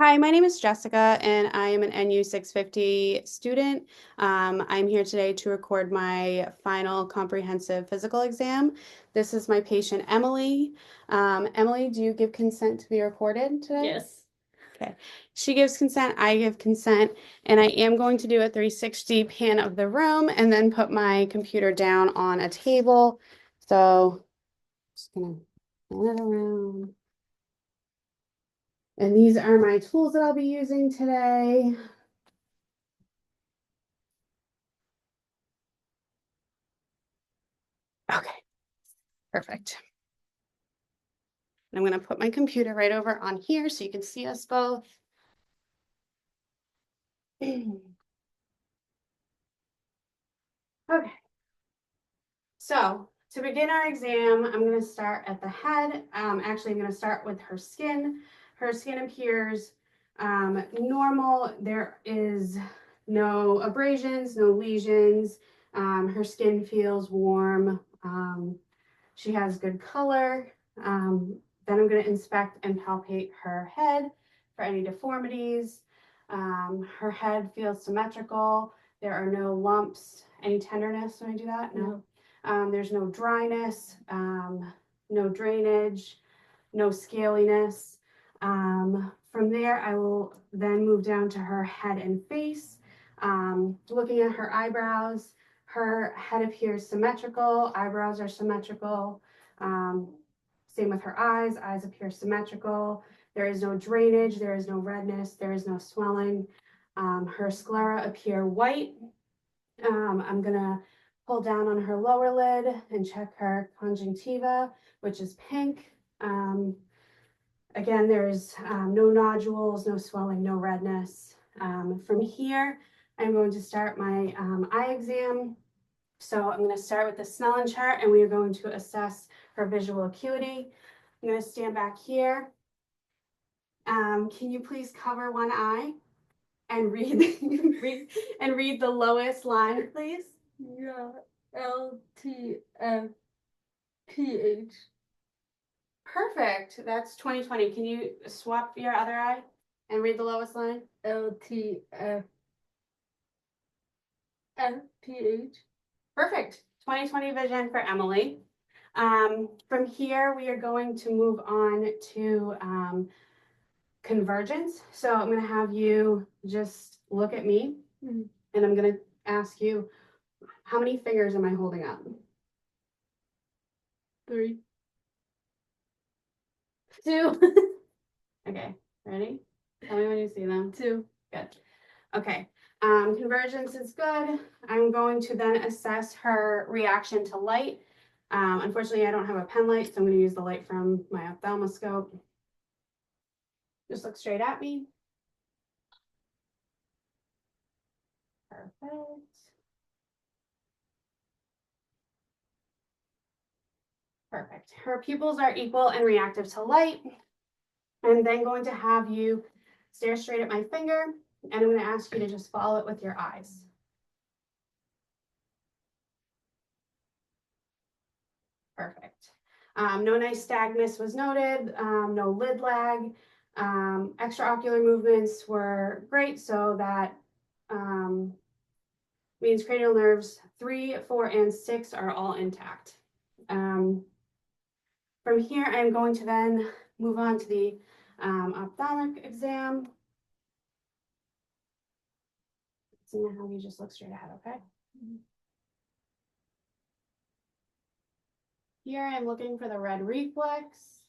Hi, my name is Jessica, and I am an NU 650 student. I'm here today to record my final comprehensive physical exam. This is my patient, Emily. Emily, do you give consent to be recorded today? Yes. Okay. She gives consent, I give consent, and I am going to do a 360 pan of the room and then put my computer down on a table. So, just gonna pan it around. And these are my tools that I'll be using today. Okay, perfect. I'm going to put my computer right over on here so you can see us both. Okay, so to begin our exam, I'm going to start at the head. Actually, I'm going to start with her skin. Her skin appears normal. There is no abrasions, no lesions. Her skin feels warm. She has good color. Then I'm going to inspect and palpate her head for any deformities. Her head feels symmetrical. There are no lumps, any tenderness when I do that? No. There's no dryness, no drainage, no scaliness. From there, I will then move down to her head and face. Looking at her eyebrows, her head appears symmetrical, eyebrows are symmetrical. Um, Same with her eyes appear symmetrical. There is no drainage, there is no redness, there is no swelling. Her sclera appear white. I'm gonna pull down on her lower lid and check her conjunctiva, which is pink. Again, there's no nodules, no swelling, no redness. From here, I'm going to start my eye exam. So I'm going to start with the Snellen chart, and we are going to assess her visual acuity. I'm going to stand back here. Can you please cover one eye and read the lowest line, please? Yeah. LTFPH. Perfect. That's 2020. Can you swap your other eye and read the lowest line? LTFPH. Perfect. 2020 vision for Emily. From here, we are going to move on to convergence. So I'm going to have you just look at me, and I'm going to ask you, how many fingers am I holding up? 3. 2. Okay, ready? Tell me when you see them. 2. Good. Okay. Convergence is good. I'm going to then assess her reaction to light. Unfortunately, I don't have a pen light, so I'm going to use the light from my ophthalmoscope. Just look straight at me. Perfect. Perfect. Her pupils are equal and reactive to light. I'm then going to have you stare straight at my finger, and I'm going to ask you to just follow it with your eyes. Perfect. No nystagmus was noted, no lid lag. Extraocular movements were great, so that means cranial nerves 3, 4, and 6 are all intact. From here, I'm going to then move on to the ophthalmic exam. So now have you just look straight ahead, okay? Here I'm looking for the red reflex,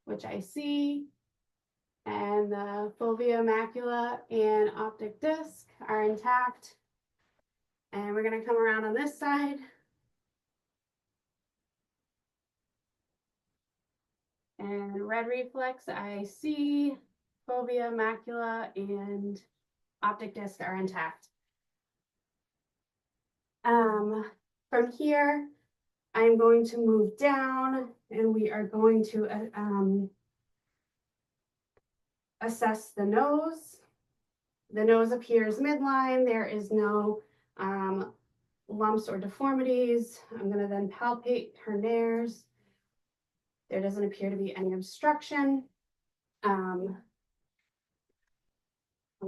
which I see, and the fovea macula and optic disc are intact. And we're gonna come around on this side. And red reflex, I see, fovea macula and optic disc are intact. From here, I'm going to move down, and we are going to assess the nose. The nose appears midline. There is no lumps or deformities. I'm going to then palpate her nares. There doesn't appear to be any obstruction.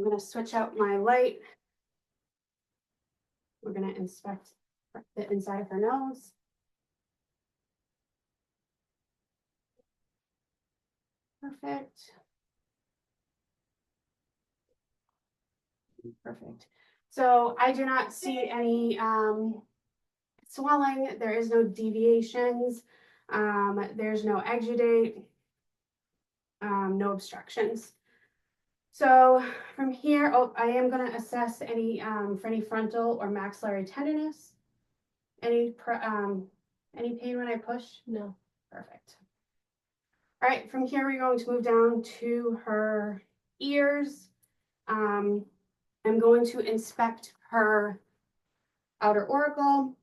I'm gonna switch out my light. We're gonna inspect the inside of her nose. Perfect. Perfect. So I do not see any swelling. There is no deviations. There's no exudate. No obstructions. So from here, oh, I am going to assess any for any frontal or maxillary tenderness. Any pain when I push? No. Perfect. All right, from here we're going to move down to her ears. I'm going to inspect her outer auricle.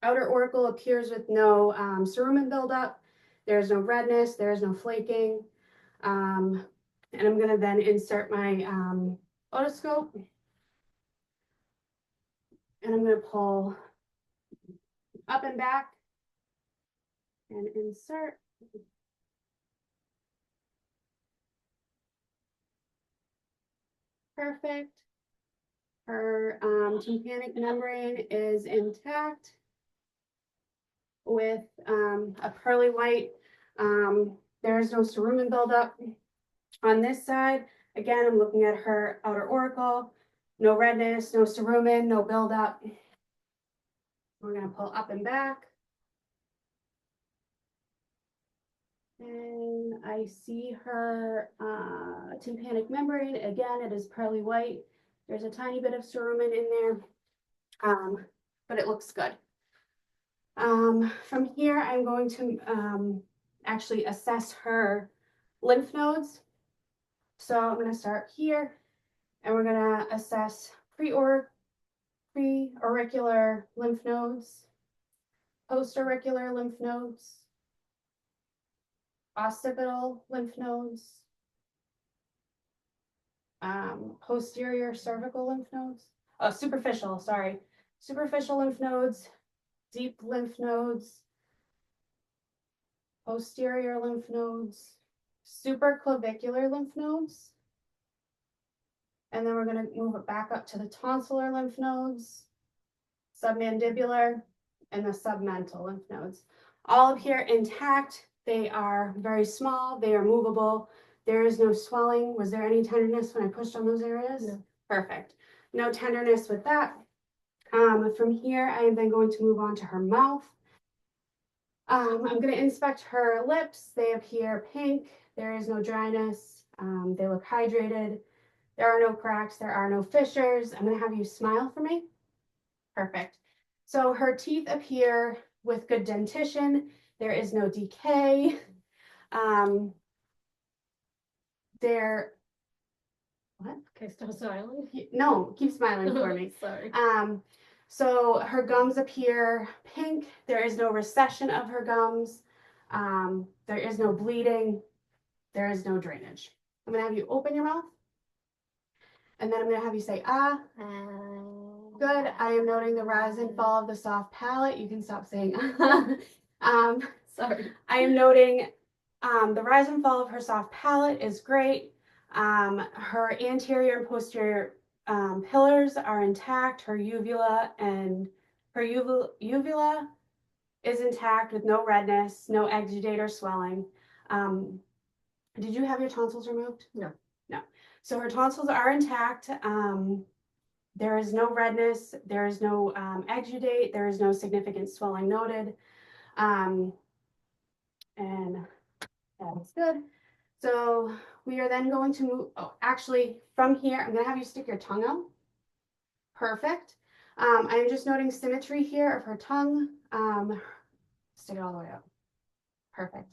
Outer auricle appears with no cerumen buildup. There's no redness. There's no flaking. And I'm going to then insert my otoscope. And I'm going to pull up and back and insert. Perfect. Her tympanic membrane is intact with a pearly white. There's no cerumen buildup. On this side, again, I'm looking at her outer auricle. No redness, no cerumen, no buildup. We're going to pull up and back. And I see her tympanic membrane. Again, it is pearly white. There's a tiny bit of cerumen in there, but it looks good. From here, I'm going to actually assess her lymph nodes. So I'm going to start here, and we're going to assess pre-auricular lymph nodes, post-auricular lymph nodes, occipital lymph nodes, posterior cervical lymph nodes. Oh, superficial, sorry. Superficial lymph nodes, deep lymph nodes, posterior lymph nodes, supraclavicular lymph nodes. And then we're going to move it back up to the tonsillar lymph nodes, submandibular, and the submental lymph nodes. All up here intact. They are very small. They are movable. There is no swelling. Was there any tenderness when I pushed on those areas? No. Perfect. No tenderness with that. From here, I am then going to move on to her mouth. I'm going to inspect her lips. They appear pink. There is no dryness. They look hydrated. There are no cracks. There are no fissures. I'm going to have you smile for me. Perfect. So her teeth appear with good dentition. There is no decay. What? Okay, still smiling. No, keep smiling for me. Sorry. So her gums appear pink. There is no recession of her gums. There is no bleeding. There is no drainage. I'm going to have you open your mouth. And then I'm going to have you say, ah. Good. I am noting the rise and fall of the soft palate. You can stop saying, Sorry. I am noting the rise and fall of her soft palate is great. Her anterior and posterior pillars are intact. Her uvula is intact with no redness, no exudate or swelling. Did you have your tonsils removed? No. No. So her tonsils are intact. There is no redness. There is no exudate. There is no significant swelling noted. And that's good. So we are then going to move, oh, actually from here, I'm gonna have you stick your tongue out. Perfect. I am just noting symmetry here of her tongue. Stick it all the way out. Perfect.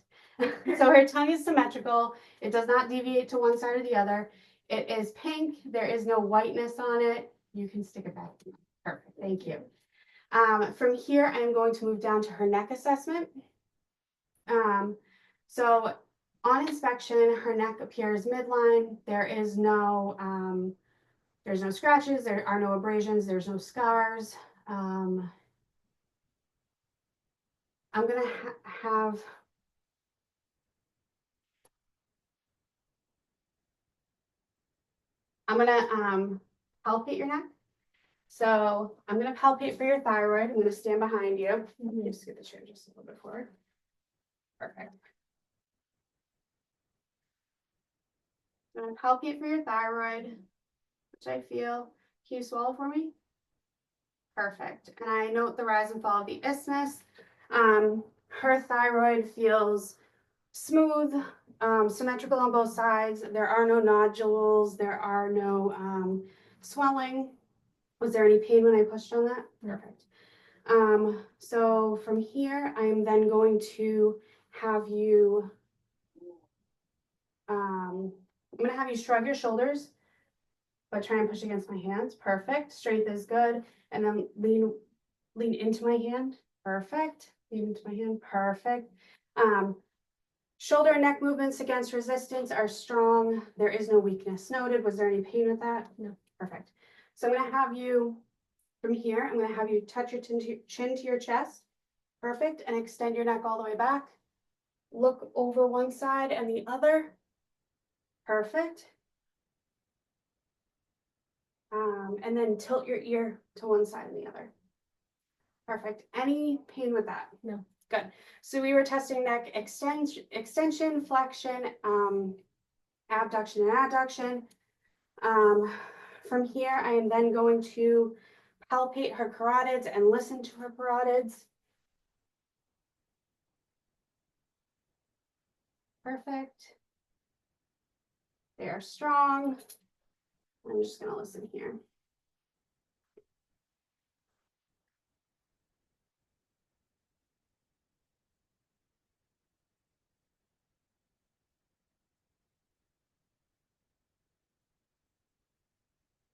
So her tongue is symmetrical. It does not deviate to one side or the other. It is pink. There is no whiteness on it. You can stick it back. Perfect. Thank you. From here, I'm going to move down to her neck assessment. So on inspection, her neck appears midline. There's no scratches. There are no abrasions. There's no scars. I'm going to have I'm gonna palpate your neck. So I'm gonna palpate for your thyroid. I'm gonna stand behind you. Just get the chair just a little bit forward. Perfect. I'm gonna palpate for your thyroid, which I feel. Can you swallow for me? Perfect. And I note the rise and fall of the isthmus. Her thyroid feels smooth, symmetrical on both sides. There are no nodules. There are no swelling. Was there any pain when I pushed on that? No. Perfect. So from here, I'm then going to have you, I'm going to have you shrug your shoulders, but try and push against my hands. Perfect. Strength is good. And then lean into my hand. Perfect. Lean into my hand. Perfect. Shoulder and neck movements against resistance are strong. There is no weakness noted. Was there any pain with that? No. Perfect. So I'm going to have you, from here, I'm going to have you touch your chin to your chest. Perfect. And extend your neck all the way back. Look over one side and the other. Perfect. And then tilt your ear to one side and the other. Perfect. Any pain with that? No. Good. So we were testing neck extension, flexion, abduction and adduction. From here, I am then going to palpate her carotids and listen to her carotids. Perfect. They are strong. I'm just going to listen here.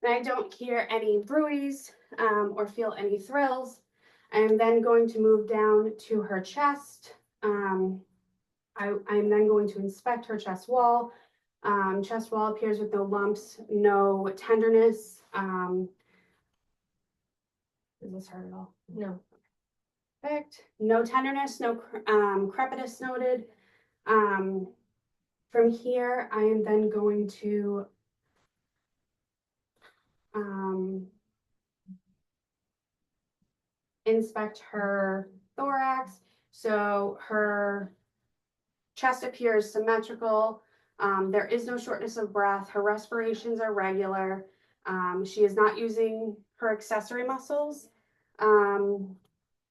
And I don't hear any bruise or feel any thrills. I am then going to move down to her chest. I'm then going to inspect her chest wall. Chest wall appears with no lumps, no tenderness. Does this hurt at all? No. Perfect. No tenderness, no crepitus noted. From here, I am then going to inspect her thorax. So her chest appears symmetrical. There is no shortness of breath. Her respirations are regular. She is not using her accessory muscles. And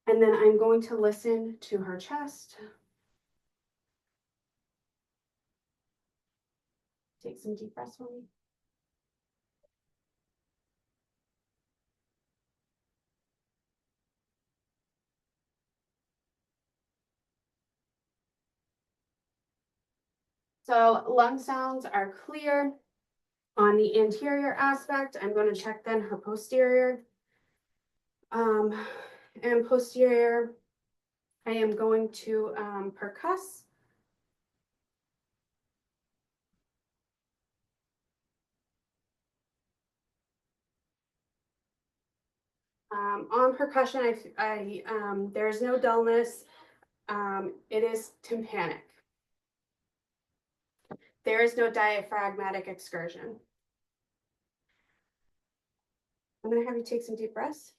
then I'm going to listen to her chest. Take some deep breaths for me. So lung sounds are clear on the anterior aspect. I'm going to check then her posterior. And posterior, I am going to percuss. On percussion, there's no dullness. It is tympanic. There is no diaphragmatic excursion. I'm going to have you take some deep breaths.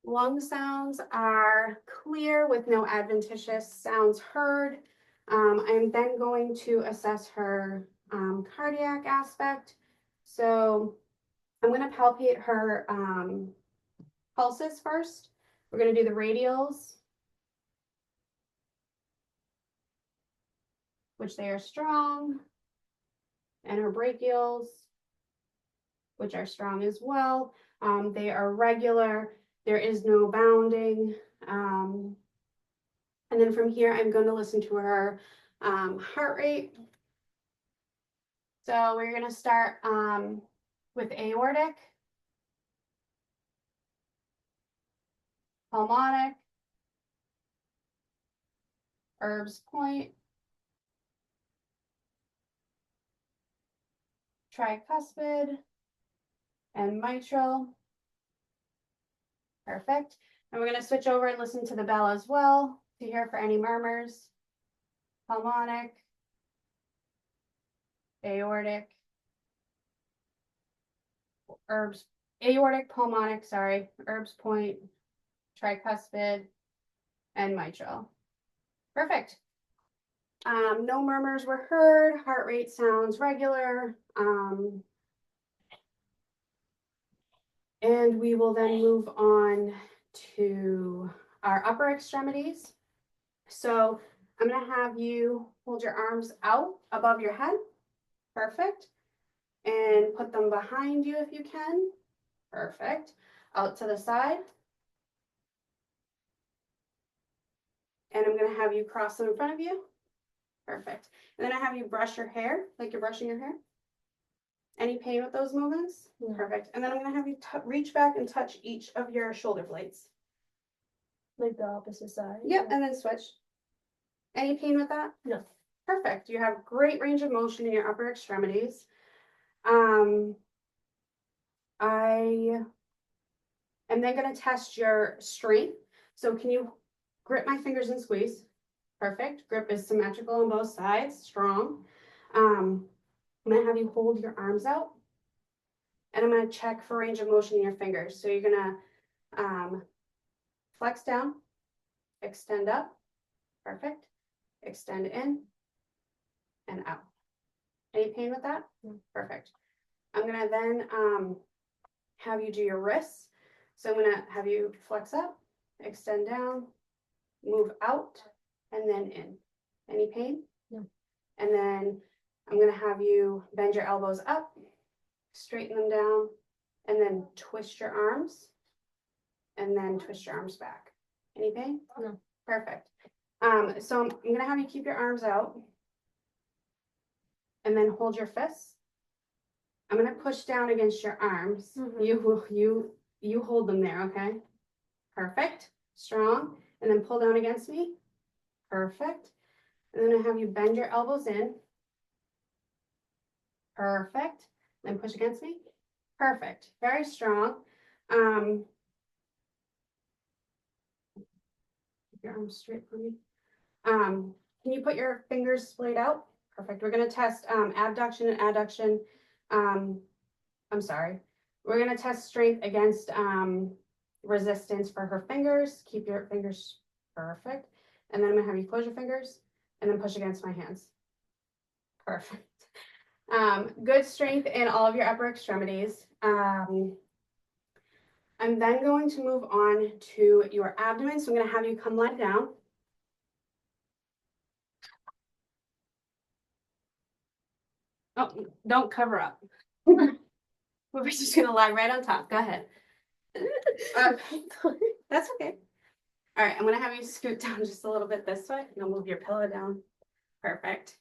Lung sounds are clear with no adventitious sounds heard. I'm then going to assess her cardiac aspect. So I'm going to palpate her pulses first. We're going to do the radials, which they are strong, and her brachials, which are strong as well. They are regular. There is no bounding. And then from here, I'm going to listen to her heart rate. So we're going to start with aortic, pulmonic, Erb's point, tricuspid, and mitral. Perfect. And we're going to switch over and listen to the bell as well to hear for any murmurs. Pulmonic, aortic, herbs, aortic, pulmonic, sorry, herbs point, tricuspid, and mitral. Perfect. No murmurs were heard. Heart rate sounds regular. And we will then move on to our upper extremities. So I'm going to have you hold your arms out above your head. Perfect. And put them behind you if you can. Perfect. Out to the side. And I'm going to have you cross them in front of you. Perfect. And then I have you brush your hair, like you're brushing your hair. Any pain with those movements? No. Perfect. And then I'm going to have you reach back and touch each of your shoulder blades. Like the opposite side. Yep, and then switch. Any pain with that? No. Perfect. You have great range of motion in your upper extremities. I am then going to test your strength. So can you grip my fingers and squeeze? Perfect. Grip is symmetrical on both sides, strong. I'm going to have you hold your arms out. And I'm going to check for range of motion in your fingers. So you're going to flex down, extend up. Perfect. Extend in and out. Any pain with that? No. Perfect. I'm going to then have you do your wrists. So I'm going to have you flex up, extend down, move out, and then in. Any pain? No. And then I'm going to have you bend your elbows up, straighten them down, and then twist your arms, and then twist your arms back. Any pain? No. Perfect. So I'm going to have you keep your arms out, and then hold your fists. I'm going to push down against your arms. You hold them there, okay? Perfect. Strong. And then pull down against me. Perfect. And then I have you bend your elbows in. Perfect. Then push against me. Perfect. Very strong. Keep your arms straight for me. Can you put your fingers splayed out? Perfect. We're going to test abduction and adduction. I'm sorry. We're going to test strength against resistance for her fingers. Keep your fingers perfect. And then I'm going to have you close your fingers and then push against my hands. Perfect. Good strength in all of your upper extremities. I'm then going to move on to your abdomen. So I'm going to have you come lie down. Oh, don't cover up. We're just going to lie right on top. Go ahead. That's okay. All right, I'm going to have you scoot down just a little bit this way. You'll move your pillow down. Perfect.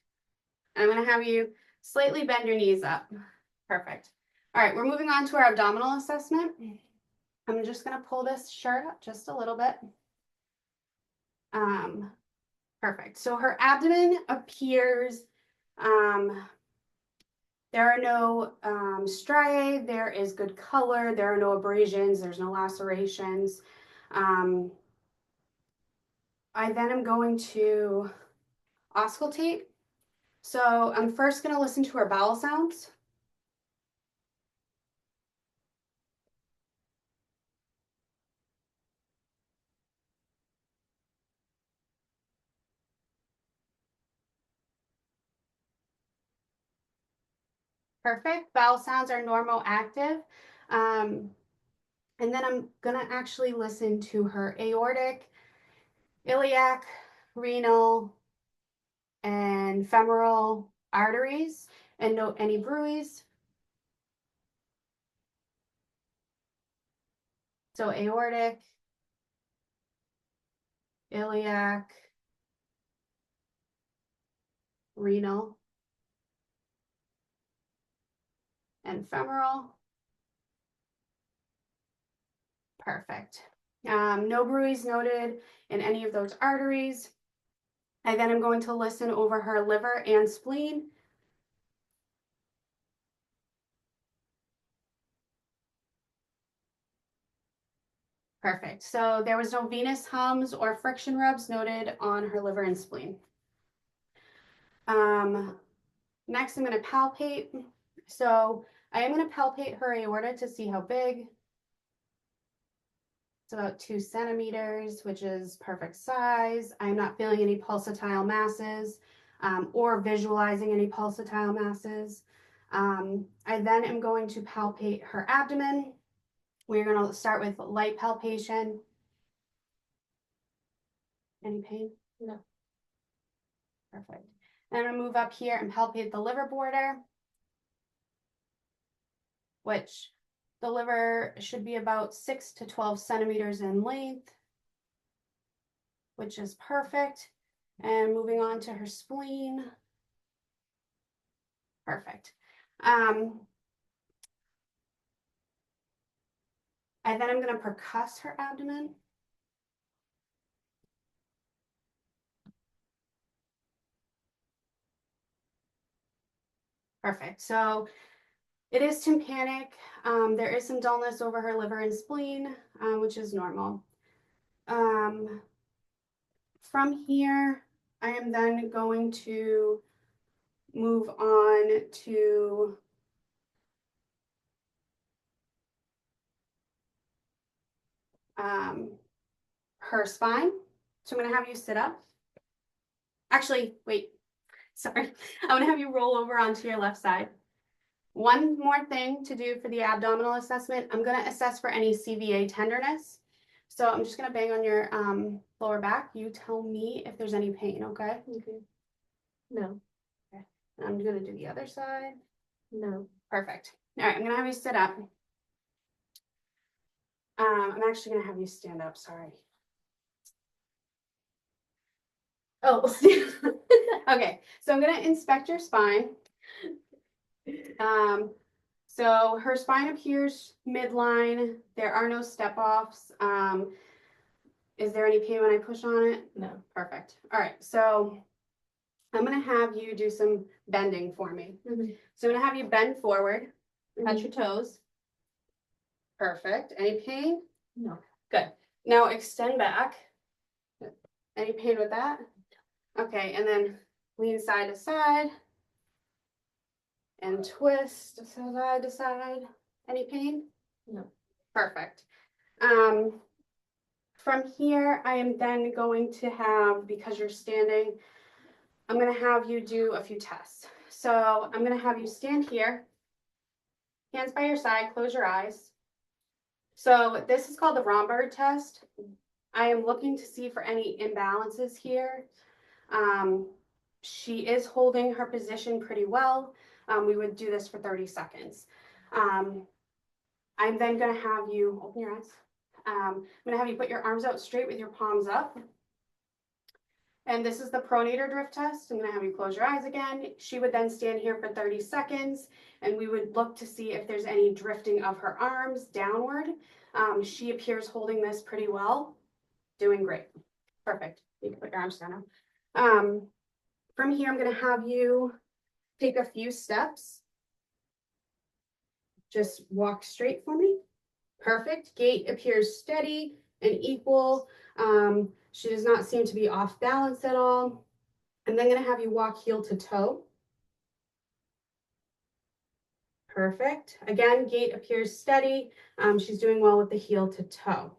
And I'm going to have you slightly bend your knees up. Perfect. All right, we're moving on to our abdominal assessment. I'm just going to pull this shirt up just a little bit. Perfect. So her abdomen appears, there are no striae, there is good color, there are no abrasions, there's no lacerations. I then am going to auscultate. So I'm first going to listen to her bowel sounds. Perfect. Bowel sounds are normal active. And then I'm going to actually listen to her aortic, iliac, renal, and femoral arteries and note any bruits. So aortic, iliac, renal, and femoral. Perfect. No bruits noted in any of those arteries. And then I'm going to listen over her liver and spleen. Perfect. So there was no venous hums or friction rubs noted on her liver and spleen. Next, I'm going to palpate. So I am going to palpate her aorta to see how big. It's about 2 centimeters, which is perfect size. I'm not feeling any pulsatile masses or visualizing any pulsatile masses. I then am going to palpate her abdomen. We're going to start with light palpation. Any pain? No. Perfect. And I'm going to move up here and palpate the liver border, which the liver should be about 6 to 12 centimeters in length, which is perfect. And moving on to her spleen. Perfect. And then I'm going to percuss her abdomen. Perfect. So it is tympanic. There is some dullness over her liver and spleen, which is normal. From here, I am then going to move on to her spine. So I'm going to have you sit up. Actually, wait, sorry. I'm going to have you roll over onto your left side. One more thing to do for the abdominal assessment. I'm going to assess for any CVA tenderness. So I'm just going to bang on your lower back. You tell me if there's any pain, okay? Okay. No. Okay. And I'm going to do the other side. No. Perfect. All right, I'm going to have you sit up. I'm actually going to have you stand up, sorry. Oh, okay. So I'm going to inspect your spine. So her spine appears midline. There are no step offs. Is there any pain when I push on it? No. Perfect. All right. So I'm going to have you do some bending for me. Mm-hmm. So I'm going to have you bend forward, touch Mm-hmm. your toes. Perfect. Any pain? No. Good. Now extend back. Any pain with that? Okay. And then lean side to side. And twist side to side. Any pain? No. Perfect. From here, I am then going to have, because you're standing, I'm going to have you do a few tests. So I'm going to have you stand here, hands by your side, close your eyes. So this is called the Romberg test. I am looking to see for any imbalances here. She is holding her position pretty well. We would do this for 30 seconds. I'm then going to have you open your eyes. I'm going to have you put your arms out straight with your palms up. And this is the pronator drift test. I'm going to have you close your eyes again. She would then stand here for 30 seconds and we would look to see if there's any drifting of her arms downward. She appears holding this pretty well. Doing great. Perfect. You can put your arms down now. From here, I'm going to have you take a few steps. Just walk straight for me. Perfect. Gait appears steady and equal. She does not seem to be off balance at all. I'm then going to have you walk heel to toe. Perfect. Again, gait appears steady. She's doing well with the heel to toe.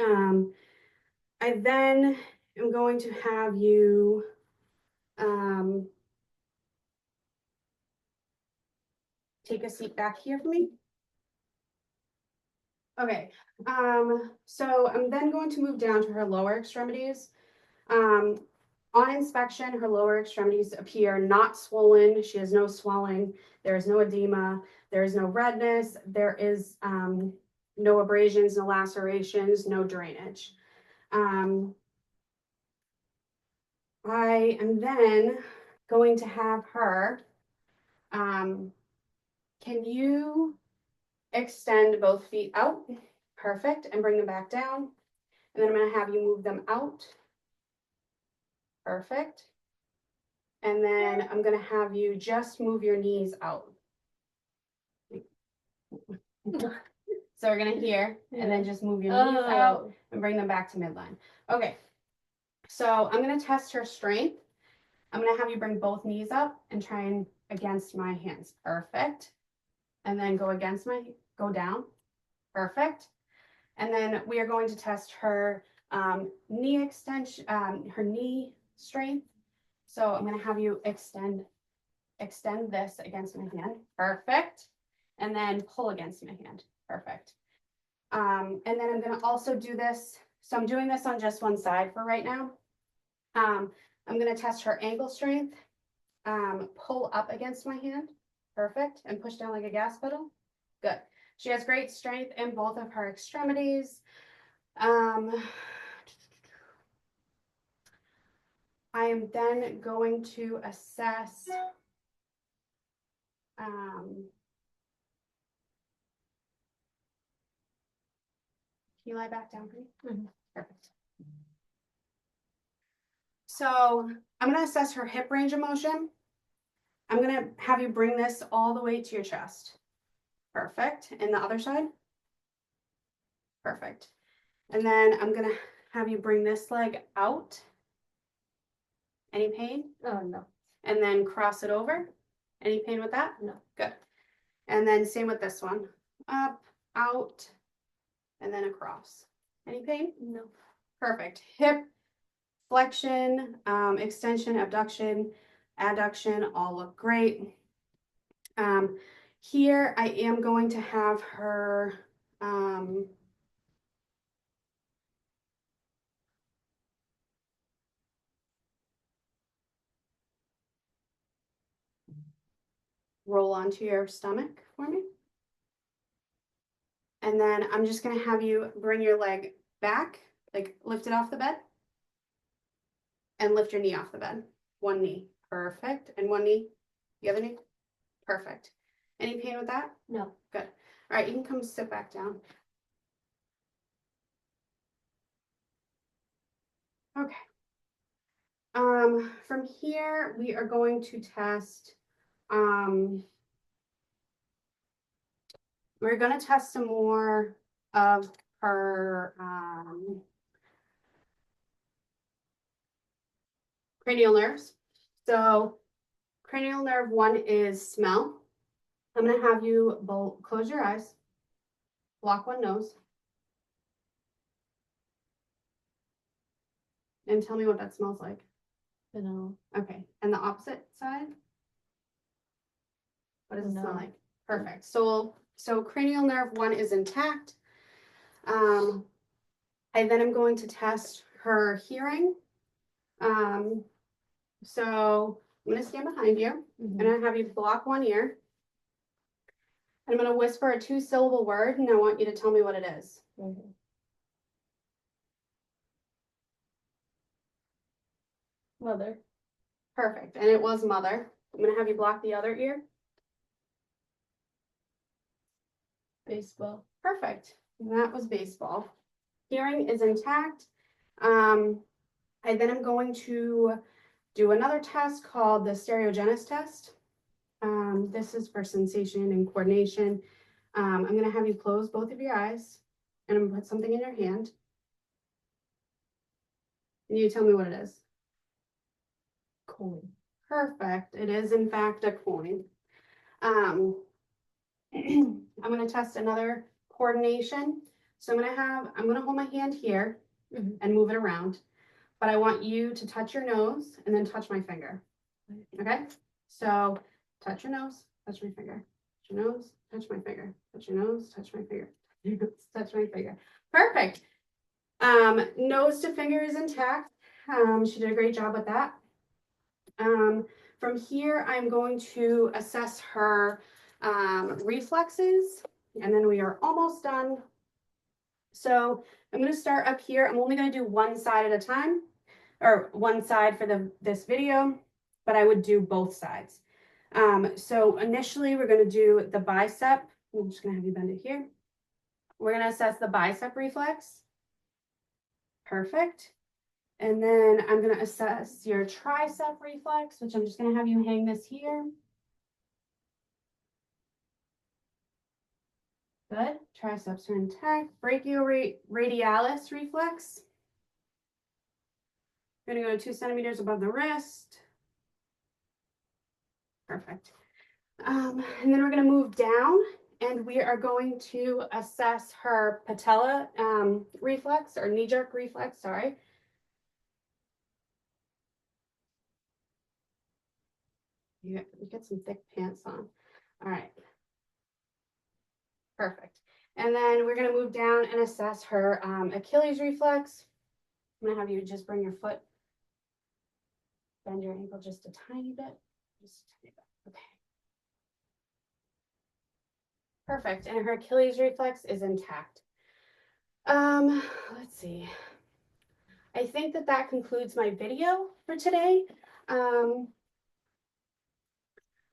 I then am going to have you take a seat back here for me. Okay, so I'm then going to move down to her lower extremities. On inspection, her lower extremities appear not swollen. She has no swelling. There is no edema. There is no redness. There is no abrasions, no lacerations, no drainage. I am then going to have her, can you extend both feet out? Perfect. And bring them back down. And then I'm going to have you move them out. Perfect. And then I'm going to have you just move your knees out. So So we're gonna here, and then just move your knees out Oh. and bring them back to midline. Okay, so I'm gonna test her strength. I'm gonna have you bring both knees up and try and against my hands. Perfect. And then go down. Perfect. And then we are going to test her knee extension, her knee strength. So I'm gonna have you extend this against my hand. Perfect. And then pull against my hand. Perfect. And then I'm gonna also do this. So I'm doing this on just one side for right now. I'm gonna test her ankle strength. Pull up against my hand. Perfect. And push down like a gas pedal. Good. She has great strength in both of her extremities. I am then going to assess can you lie back down for me? Mhm. Perfect. So I'm going to assess her hip range of motion. I'm going to have you bring this all the way to your chest. Perfect. And the other side. Perfect. And then I'm going to have you bring this leg out. Any pain? Oh, no. And then cross it over. Any pain with that? No. Good. And then same with this one. Up, out, and then across. Any pain? No. Perfect. Hip flexion, extension, abduction, adduction, all look great. Here I am going to have her roll onto your stomach for me. And then I'm just going to have you bring your leg back, like lift it off the bed. And lift your knee off the bed. One knee. Perfect. And one knee. The other knee. Perfect. Any pain with that? No. Good. All right, you can come sit back down. Okay. From here, we are going to test, we're going to test some more of her, cranial nerves. So cranial nerve 1 is smell. I'm going to have you both close your eyes, block one nose, and tell me what that smells like. No. Okay, and the opposite side? What does it smell No. like? Perfect. So cranial nerve 1 is intact. I then am going to test her hearing. So I'm going to stand behind you, Mhm. and I have you block one ear. I'm going to whisper a 2-syllable word, and I want you to tell me what it is. Mhm. Mother. Perfect. And it was mother. I'm going to have you block the other ear. Baseball. Perfect. And that was baseball. Hearing is intact. I then am going to do another test called the stereogenesis test. This is for sensation and coordination. I'm going to have you close both of your eyes, and I'm going to put something in your hand. And you tell me what it is. Coin. Perfect. It is, in fact, a coin. I'm going to test another coordination. So I'm going to hold my hand here Mhm. and move it around. But I want you to touch your nose and then touch my finger. Okay? So touch your nose, touch my finger. Touch your nose, touch my finger. Touch your nose, touch my finger. Touch my finger. Perfect. Nose to finger is intact. She did a great job with that. From here, I'm going to assess her reflexes, and then we are almost done. So I'm going to start up here. I'm only going to do one side at a time, or one side for this video, but I would do both sides. So initially, we're going to do the bicep. I'm just going to have you bend it here. We're going to assess the bicep reflex. Perfect. And then I'm going to assess your tricep reflex, which I'm just going to have you hang this here. Good. Triceps are intact. Brachioradialis reflex. We're going to go 2 centimeters above the wrist. Perfect. And then we're going to move down and we are going to assess her patella reflex or knee jerk reflex, sorry. You get some thick pants on. All right. Perfect. And then we're going to move down and assess her Achilles reflex. I'm going to have you just bring your foot, bend your ankle just a tiny bit. Just a tiny bit. Okay. Perfect. And her Achilles reflex is intact. Let's see. I think that concludes my video for today. I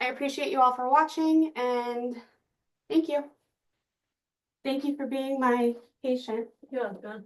appreciate you all for watching and thank you. Thank you for being my patient. You're welcome.